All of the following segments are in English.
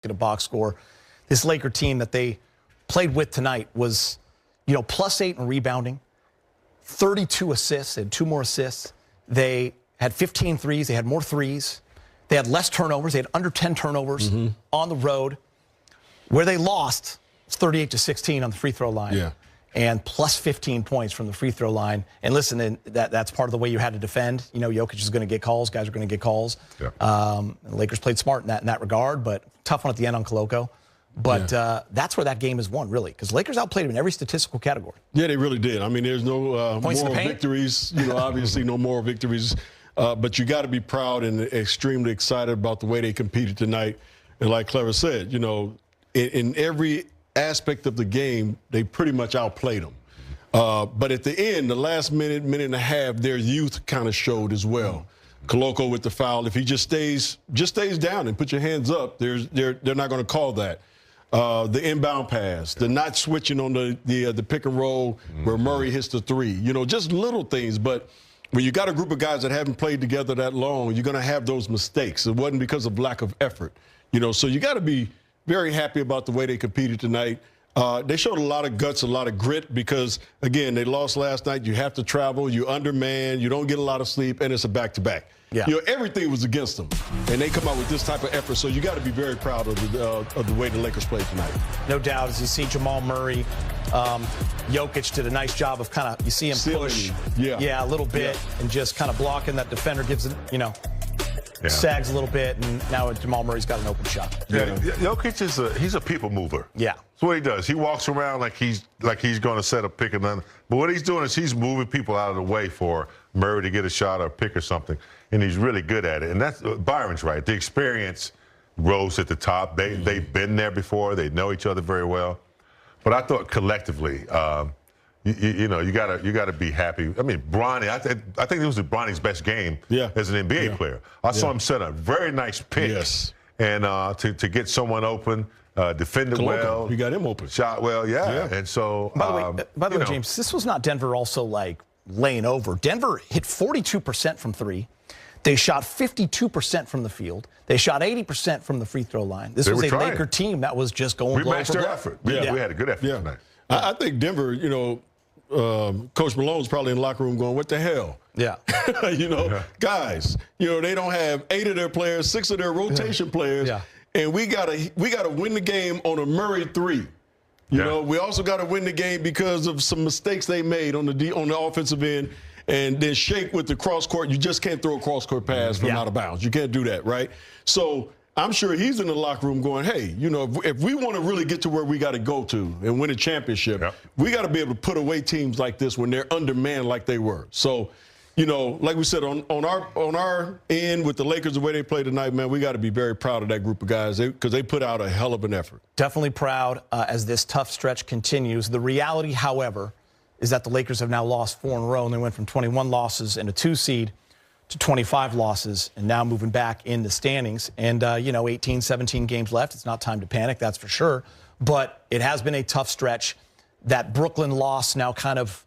at a box score. This Laker team that they played with tonight was, +8 in rebounding, 32 assists, they had 2 more assists. They had 15 threes, they had more threes. They had less turnovers, they had under 10 turnovers on the road. Where they lost, it's 38-16 on the free throw line. Yeah. And plus 15 points from the free throw line. And listen, that's part of the way you had to defend. Jokic is going to get calls. Guys are going to get calls. Yeah. The Lakers played smart in that regard, but tough one at the end on Koloko. But that's where that game is won, really, because Lakers outplayed them in every statistical category. Yeah, they really did. I mean, there's no moral victories. Obviously no moral victories. But you got to be proud and extremely excited about the way they competed tonight. And like Clever said, in every aspect of the game, they pretty much outplayed them. But at the end, the last minute and a half, their youth kind of showed as well. Koloko with the foul. If he just stays down and put your hands up, they're not going to call that. The inbound pass, the not switching on the pick and roll where Murray hits the three. Just little things. But when you got a group of guys that haven't played together that long, you're going to have those mistakes. It wasn't because of lack of effort. So you got to be very happy about the way they competed tonight. They showed a lot of guts, a lot of grit because, again, they lost last night. You have to travel. You're undermanned. You don't get a lot of sleep, and it's a back-to-back. Yeah. Everything was against them, and they come out with this type of effort. So you got to be very proud of the way the Lakers played tonight. No doubt. As you see Jamal Murray, Jokic did a nice job of you see him push, a little bit, and just kind of blocking that defender, gives it, sags a little bit, and now Jamal Murray's got an open shot. Yeah, Jokic he's a people mover. Yeah. That's what he does. He walks around like he's going to set a pick and then, but what he's doing is he's moving people out of the way for Murray to get a shot or a pick or something, and he's really good at it. And that's Byron's right. The experience rose at the top. They've been there before. They know each other very well. But I thought collectively, you gotta be happy. I mean, Bronny, I think it was Bronny's best game as an NBA player. I saw him set a very nice pick, and to get someone open, defended well. You got him open. Shot well, and so. By the way, James, this was not Denver also laying over. Denver hit 42% from three. They shot 52% from the field. They shot 80% from the free throw line. This was a Laker team that was just going blow matched for their blow. effort. We had a good effort tonight. I think Denver, Coach Malone's probably in the locker room going, what the hell? Yeah. Guys, they don't have 8 of their players, 6 of their rotation players, and we gotta win the game on a Murray 3. We also got to win the game because of some mistakes they made on the offensive end, and then Shake with the cross court. You just can't throw a cross court pass from out of bounds. You can't do that, right? So I'm sure he's in the locker room going, hey, if we want to really get to where we got to go to and win a championship, we got to be able to put away teams like this when they're undermanned like they were. So, like we said, on our end with the Lakers, the way they played tonight, man, we got to be very proud of that group of guys because they put out a hell of an effort. Definitely proud as this tough stretch continues. The reality, however, is that the Lakers have now lost 4 in a row, and they went from 21 losses and a 2 seed to 25 losses, and now moving back in the standings. And, 18, 17 games left. It's not time to panic, that's for sure. But it has been a tough stretch. That Brooklyn loss now kind of,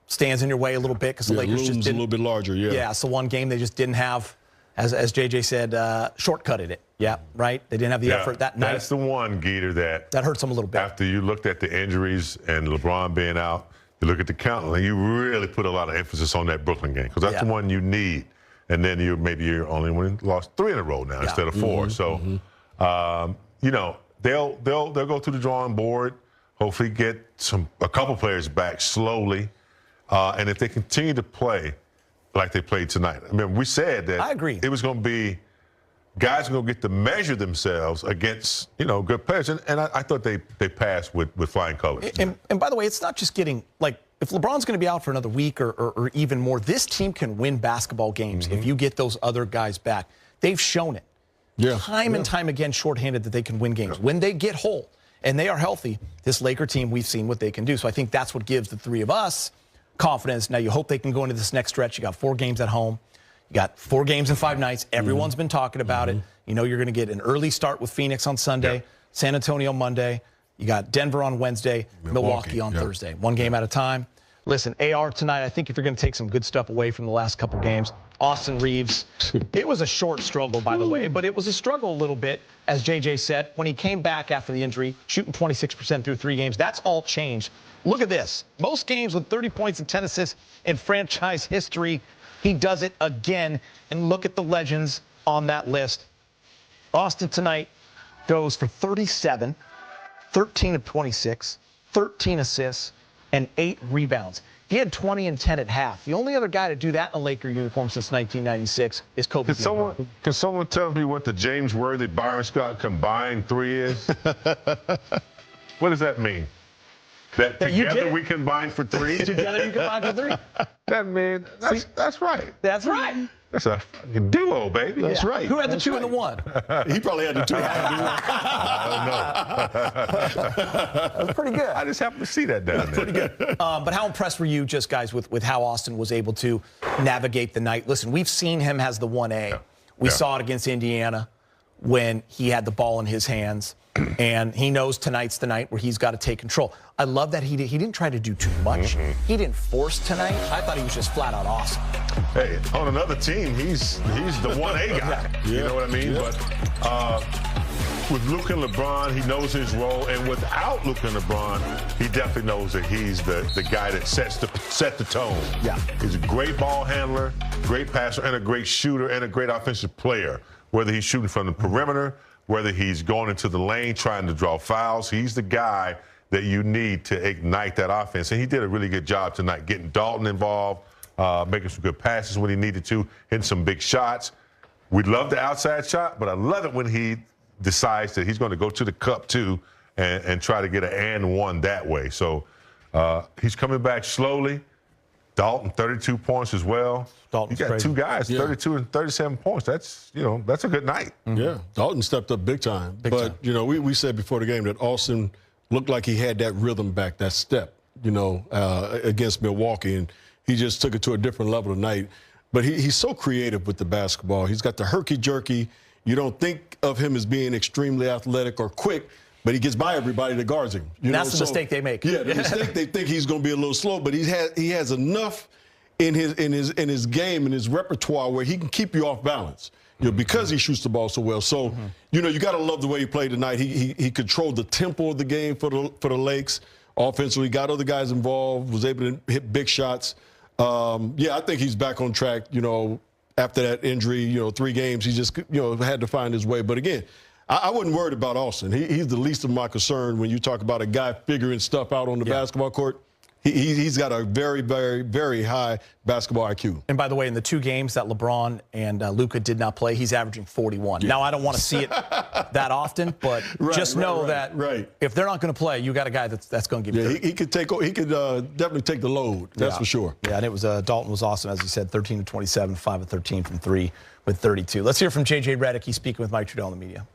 stands in your way a little bit because the Lakers just didn't. A little bit larger, Yeah, it's the one game they just didn't have, as JJ said, shortcutted it. Yeah, right? They didn't have the effort that night. That's the one, Geeter, that hurts them a little bit. After you looked at the injuries and LeBron being out, you look at the count, and you really put a lot of emphasis on that Brooklyn game because that's the one you need. And then you're only lost 3 in a row now instead of 4. So, they'll go to the drawing board, hopefully get a couple players back slowly. And if they continue to play like they played tonight, I mean, we said that I agree. It was going to be guys are going to get to measure themselves against, good players. And I thought they passed with flying colors. And by the way, it's not just getting, if LeBron's going to be out for another week or even more, this team can win basketball games if you get those other guys back. They've shown it time and time again shorthanded that they can win games. When they get whole and they are healthy, this Laker team, we've seen what they can do. So I think that's what gives the 3 of us confidence. Now you hope they can go into this next stretch. You got 4 games at home. You got 4 games in 5 nights. Everyone's been talking about it. You're going to get an early start with Phoenix on Sunday, San Antonio Monday. You got Denver on Wednesday, Milwaukee on Thursday. 1 game at a time. Listen, AR tonight, I think if you're going to take some good stuff away from the last couple games, Austin Reaves, it was a short struggle, by the way, but it was a struggle a little bit, as JJ said, when he came back after the injury, shooting 26% through 3 games. That's all changed. Look at this. Most games with 30 points and 10 assists in franchise history. He does it again. And look at the legends on that list. Austin tonight goes for 37, 13 of 26, 13 assists, and 8 rebounds. He had 20 and 10 at half. The only other guy to do that in a Laker uniform since 1996 is Kobe. Can someone tell me what the James Worthy Byron Scott combined 3 is? What does that mean? That together we combine for 3? Together you combine for 3. That means that's right. That's right. That's a fucking duo, baby. That's right. Who had the That's 2 and the 1? He probably had the 2. I don't know. That was pretty good. I just happened to see that down there. Pretty good. But how impressed were you, just guys, with how Austin was able to navigate the night? Listen, we've seen him as the 1A. We saw it against Indiana when he had the ball in his hands. And he knows tonight's the night where he's got to take control. I love that he didn't try to do too much. He didn't force tonight. I thought he was just flat out awesome. Hey, on another team, he's the 1A guy. You know what I mean? But with Luka and LeBron, he knows his role. And without Luka and LeBron, he definitely knows that he's the guy that set the tone. Yeah. He's a great ball handler, great passer, and a great shooter, and a great offensive player. Whether he's shooting from the perimeter, whether he's going into the lane trying to draw fouls, he's the guy that you need to ignite that offense. And he did a really good job tonight getting Dalton involved, making some good passes when he needed to, hitting some big shots. We love the outside shot, but I love it when he decides that he's going to go to the cup too and try to get an and one that way. So he's coming back slowly. Dalton, 32 points as well. Dalton's you got crazy. 2 guys, 32 and 37 points. That's a good night. Yeah, Dalton stepped up big time. But we said before the game that Austin looked like he had that rhythm back, that step, against Milwaukee, and he just took it to a different level tonight. But he's so creative with the basketball. He's got the herky-jerky. You don't think of him as being extremely athletic or quick, but he gets by everybody that guards him. And that's the mistake they make. Yeah, the mistake, they think he's going to be a little slow, but he has enough in his game, in his repertoire, where he can keep you off balance. Because he shoots the ball so well. So, you got to love the way he played tonight. He controlled the tempo of the game for the Lakes offensively, got other guys involved, was able to hit big shots. I think he's back on track, after that injury, 3 games, he just, had to find his way. But again, I wasn't worried about Austin. He's the least of my concern when you talk about a guy figuring stuff out on the basketball court. He's got a very, very, very high basketball IQ. And by the way, in the 2 games that LeBron and Luka did not play, he's averaging 41. Now, I don't want to see it that often, but just know that if they're not going to play, you got a guy that's going to give you 30. He could definitely take the load. That's for sure. Yeah, and it was Dalton was awesome, as he said, 13 to 27, 5 of 13 from 3 with 32. Let's hear from JJ Redick. He's speaking with Mike Trudell in the media.